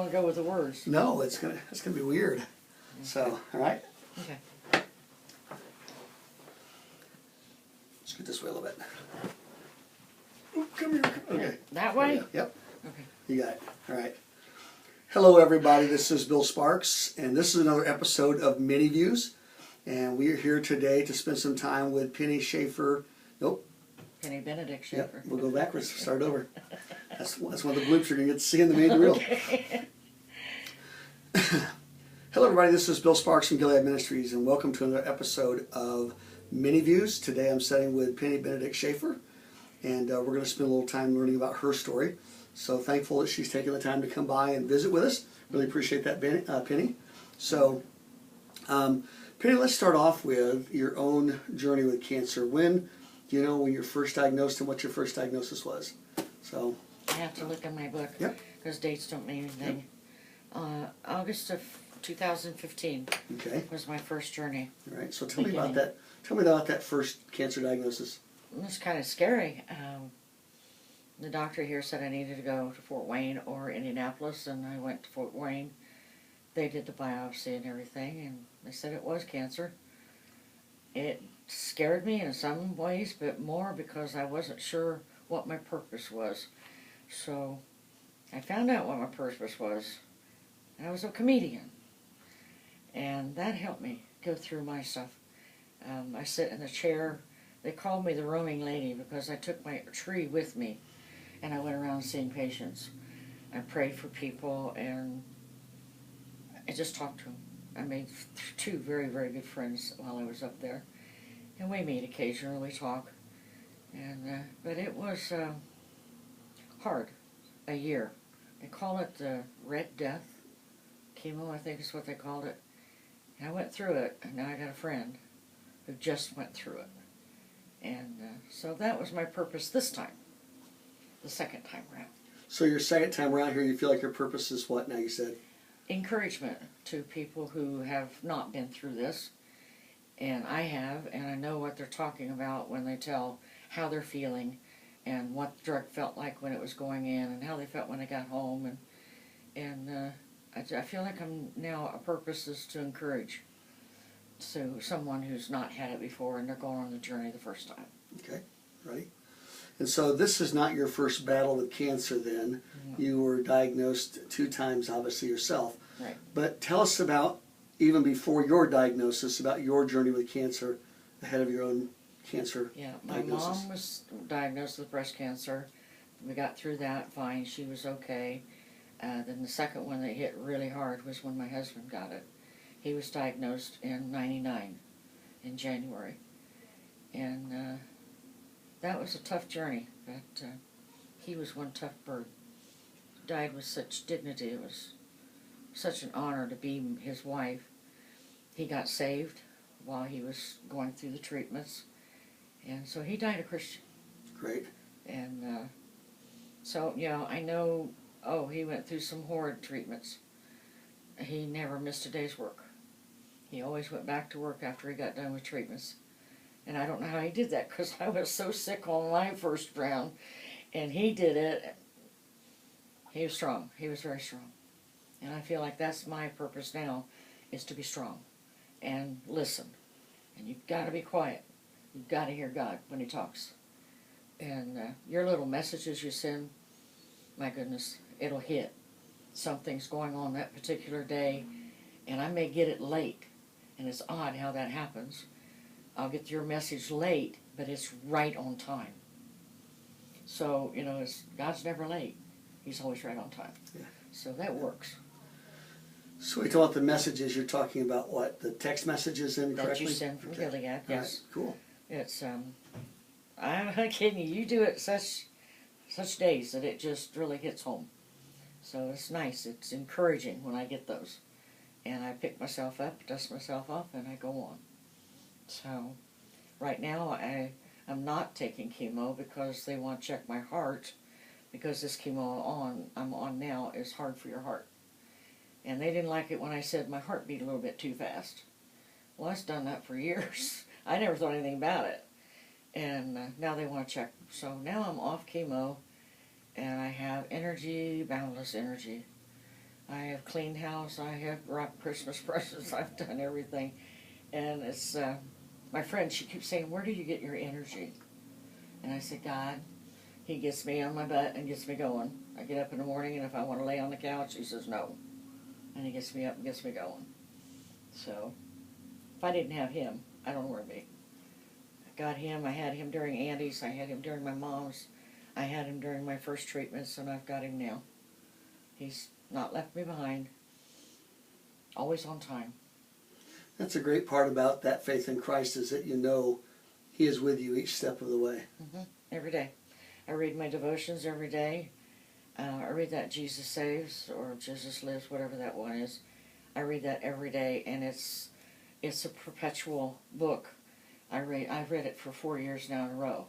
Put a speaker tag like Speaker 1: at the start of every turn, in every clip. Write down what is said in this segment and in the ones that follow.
Speaker 1: want to go with the words.
Speaker 2: No, it's gonna be weird. So, all right.
Speaker 1: Okay.
Speaker 2: Scoot this way a little bit. Ooh, come here. Okay.
Speaker 1: That way?
Speaker 2: Yep.
Speaker 1: Okay.
Speaker 2: You got it. All right. Hello, everybody. This is Bill Sparks, and this is another episode of Mini Views. And we are here today to spend some time with Benedict-Shaffer. Nope.
Speaker 1: Benedict-Shaffer.
Speaker 2: Yep. We'll go backwards. Start over. That's one of the bloops you're going to get to see in the main reel.
Speaker 1: Okay.
Speaker 2: Hello, everybody. This is Bill Sparks from Gilead Ministries, and welcome to another episode of Mini Views. Today I'm sitting with Penny Benedict-Shaffer, and we're going to spend a little time learning about her story. So thankful that she's taken the time to come by and visit with us. Really appreciate that, Penny. So, Penny, let's start off with your own journey with cancer. When, do you know when you're first diagnosed and what your first diagnosis was? So
Speaker 1: I have to look in my book because dates don't mean anything. August of 2015 was my first journey.
Speaker 2: All right. So tell me about that. Tell me about that first cancer diagnosis.
Speaker 1: It was kind of scary. The doctor here said I needed to go to Fort Wayne or Indianapolis, and I went to Fort Wayne. They did the biopsy and everything, and they said it was cancer. It scared me in some ways, but more because I wasn't sure what my purpose was. So I found out what my purpose was. I was a comedian, and that helped me go through my stuff. I sit in a chair. They called me the roaming lady because I took my tree with me, and I went around seeing patients. I prayed for people, and I just talked to them. I made two very, very good friends while I was up there, and we meet occasionally, we talk. And but it was hard, a year. They call it the Red Death. Chemo, I think is what they called it. And I went through it, and now I got a friend who just went through it. And so that was my purpose this time, the second time around.
Speaker 2: So your second time around here, you feel like your purpose is what now, you said?
Speaker 1: Encouragement to people who have not been through this. And I have, and I know what they're talking about when they tell how they're feeling and what the drug felt like when it was going in and how they felt when they got home. And I feel like I'm now, a purpose is to encourage someone who's not had it before and they're going on the journey the first time.
Speaker 2: Okay, ready? And so this is not your first battle with cancer then. Mm-hmm. You were diagnosed 2 times, obviously, yourself.
Speaker 1: Right.
Speaker 2: But tell us about, even before your diagnosis, about your journey with cancer ahead of your own cancer diagnosis.
Speaker 1: My mom was diagnosed with breast cancer. We got through that fine. She was okay. Then the second one that hit really hard was when my husband got it. He was diagnosed in '99, in January. And that was a tough journey, but he was one tough bird. Died with such dignity. It was such an honor to be his wife. He got saved while he was going through the treatments. And so he died a Christian.
Speaker 2: Great.
Speaker 1: And so, you know, I know, he went through some horrid treatments. He never missed a day's work. He always went back to work after he got done with treatments. And I don't know how he did that because I was so sick on my first round. And he did it. He was strong. He was very strong. And I feel like that's my purpose now, is to be strong and listen. And you've got to be quiet. You've got to hear God when He talks. And your little messages you send, my goodness, it'll hit. Something's going on that particular day, and I may get it late. And it's odd how that happens. I'll get your message late, but it's right on time. So, you know, God's never late. He's always right on time. Yeah. So that works.
Speaker 2: So we talk about the messages, you're talking about what? The text messages incorrectly?
Speaker 1: That you send from Gilead, yes.
Speaker 2: Right. Cool.
Speaker 1: It's, I'm not kidding you. You do it such days that it just really hits home. So it's nice. It's encouraging when I get those. And I pick myself up, dust myself off, and I go on. So right now I'm not taking chemo because they want to check my heart, because this chemo I'm on now is hard for your heart. And they didn't like it when I said my heart beat a little bit too fast. Well, I've done that for years. I never thought anything about it. And now they want to check. So now I'm off chemo, and I have energy, boundless energy. I have cleaned house. I have wrapped Christmas presents. I've done everything. And it's, my friend, she keeps saying, where do you get your energy? And I said, God. He gets me on my butt and gets me going. I get up in the morning, and if I want to lay on the couch, he says no. And he gets me up and gets me going. So, if I didn't have him, I don't know where I'd be. I got him. I had him during Andy's. I had him during my mom's. I had him during my first treatments, and I've got him now. He's not left me behind. Always on time.
Speaker 2: That's a great part about that faith in Christ, is that you know He is with you each step of the way.
Speaker 1: Every day. I read my devotions every day. I read that Jesus Saves or Jesus Lives, whatever that one is. I read that every day, and it's a perpetual book. I've read it for 4 years now in a row,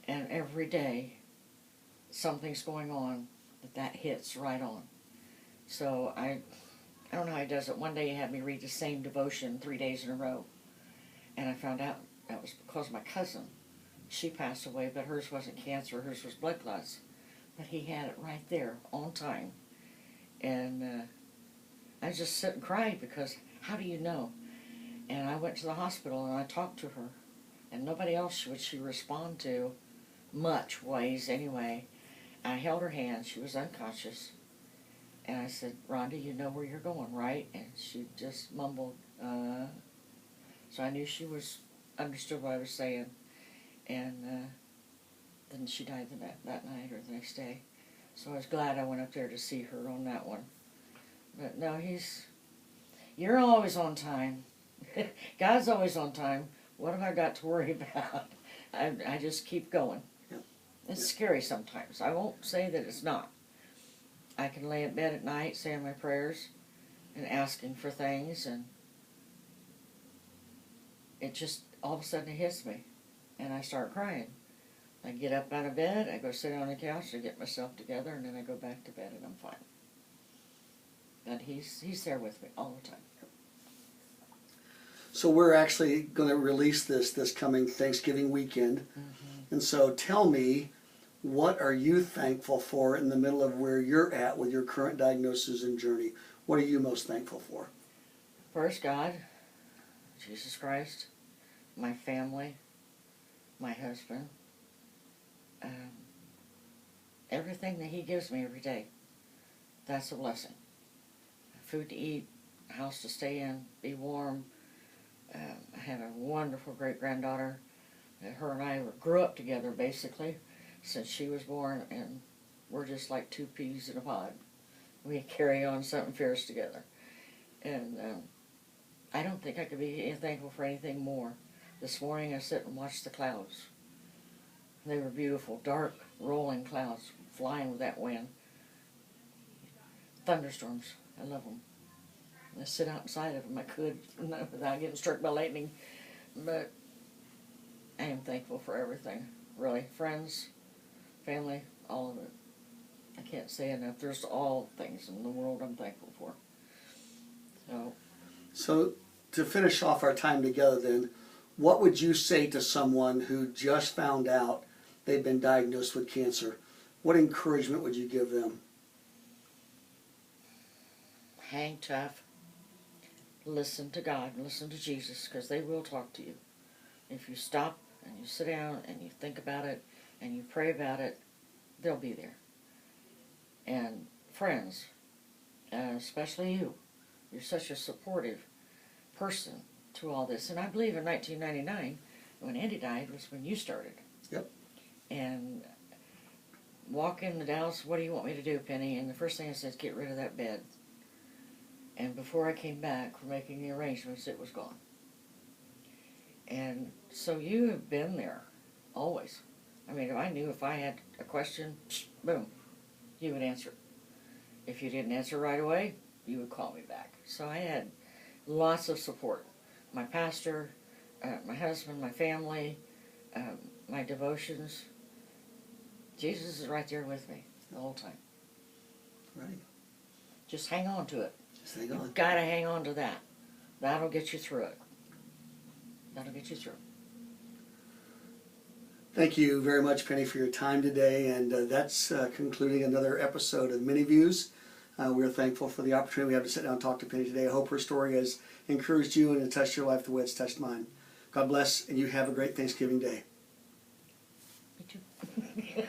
Speaker 1: and every day something's going on that hits right on. So I don't know how he does it. One day he had me read the same devotion 3 days in a row, and I found out that was because my cousin. She passed away, but hers wasn't cancer. Hers was blood clots. But he had it right there, on time. And I just sit and cried because how do you know? And I went to the hospital and I talked to her. And nobody else would she respond to much ways anyway. I held her hand. She was unconscious. And I said, Rhonda, you know where you're going, right? And she just mumbled. So I knew she understood what I was saying. And then she died that night or the next day. So I was glad I went up there to see her on that one. But no, you're always on time. God's always on time. What have I got to worry about? I just keep going.
Speaker 2: Yep.
Speaker 1: It's scary sometimes. I won't say that it's not. I can lay in bed at night saying my prayers and asking for things, and it just all of a sudden it hits me. And I start crying. I get up out of bed, I go sit on the couch, I get myself together, and then I go back to bed and I'm fine. But he's there with me all the time.
Speaker 2: So we're actually going to release this coming Thanksgiving weekend. And so tell me, what are you thankful for in the middle of where you're at with your current diagnosis and journey? What are you most thankful for?
Speaker 1: First, God, Jesus Christ, my family, my husband, everything that he gives me every day. That's a blessing. Food to eat, a house to stay in, be warm. I have a wonderful great-granddaughter. Her and I grew up together, basically, since she was born, and we're just like two peas in a pod. We carry on something fierce together. And I don't think I could be thankful for anything more. This morning I sat and watched the clouds. They were beautiful, dark, rolling clouds flying with that wind. Thunderstorms, I love them. I sit outside of them, I could, without getting struck by lightning. But I am thankful for everything, really. Friends, family, all of it. I can't say enough. There's all things in the world I'm thankful for.
Speaker 2: So to finish off our time together then, what would you say to someone who just found out they've been diagnosed with cancer? What encouragement would you give them?
Speaker 1: Hang tough. Listen to God and listen to Jesus, because they will talk to you. If you stop and you sit down and you think about it and you pray about it, they'll be there. And friends, especially you, you're such a supportive person to all this. And I believe in 1999, when Andy died, was when you started.
Speaker 2: Yep.
Speaker 1: And walk in the Dallas, what do you want me to do, Penny? And the first thing I said is get rid of that bed. And before I came back for making the arrangements, it was gone. And so you have been there, always. I mean, I knew if I had a question, boom, you would answer. If you didn't answer right away, you would call me back. So I had lots of support. My pastor, my husband, my family, my devotions. Jesus is right there with me the whole time.
Speaker 2: Right.
Speaker 1: Just hang on to it.
Speaker 2: Just hang on.
Speaker 1: You've got to hang on to that. That'll get you through it. That'll get you through.
Speaker 2: Thank you very much, Penny, for your time today. And that's concluding another episode of Mini Views. We're thankful for the opportunity we have to sit down and talk to Penny today. I hope her story has encouraged you and has touched your life the way it's touched mine. God bless, and you have a great Thanksgiving Day.
Speaker 1: Me too.